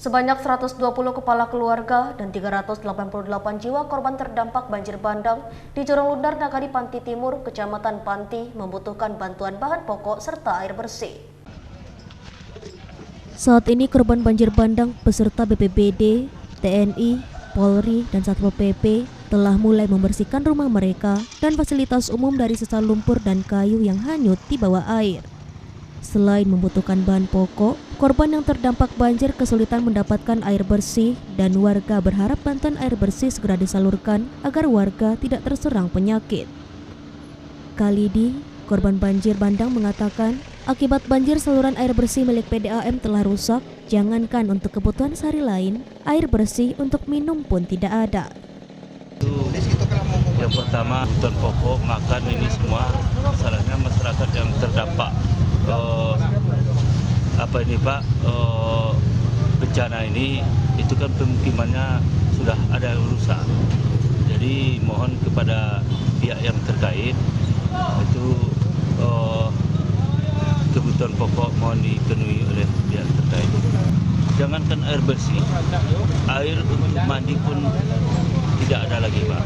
Sebanyak 120 kepala keluarga dan 388 jiwa korban terdampak banjir bandang di Jorong Lundar, Nagari Panti Timur, Kecamatan Panti membutuhkan bantuan bahan pokok serta air bersih. Saat ini korban banjir bandang beserta BPBD, TNI, Polri, dan Satpol PP telah mulai membersihkan rumah mereka dan fasilitas umum dari sisa lumpur dan kayu yang hanyut di bawah air. Selain membutuhkan bahan pokok, korban yang terdampak banjir kesulitan mendapatkan air bersih dan warga berharap bantuan air bersih segera disalurkan agar warga tidak terserang penyakit. Kalidi, korban banjir bandang, mengatakan akibat banjir saluran air bersih milik PDAM telah rusak, jangankan untuk kebutuhan sehari lain, air bersih untuk minum pun tidak ada. Yang pertama, kebutuhan pokok, makan, ini semua masalahnya masyarakat yang terdampak bencana ini, itu kan pemukimannya sudah ada yang rusak. Jadi mohon kepada pihak yang terkait itu kebutuhan pokok mohon dipenuhi oleh pihak terkait. Jangankan air bersih, air untuk mandi pun tidak ada lagi, Pak.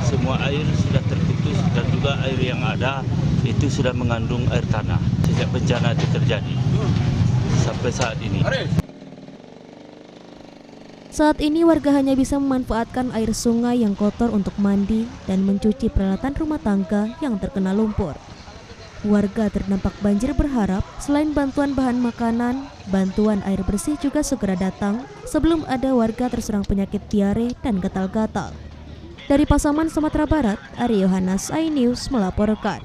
Semua air sudah terputus dan juga air yang ada itu sudah mengandung air tanah sejak bencana itu terjadi sampai saat ini. Saat ini warga hanya bisa memanfaatkan air sungai yang kotor untuk mandi dan mencuci peralatan rumah tangga yang terkena lumpur. Warga terdampak banjir berharap selain bantuan bahan makanan, bantuan air bersih juga segera datang sebelum ada warga terserang penyakit diare dan gatal-gatal. Dari Pasaman, Sumatera Barat, Ari Yohanes, iNews melaporkan.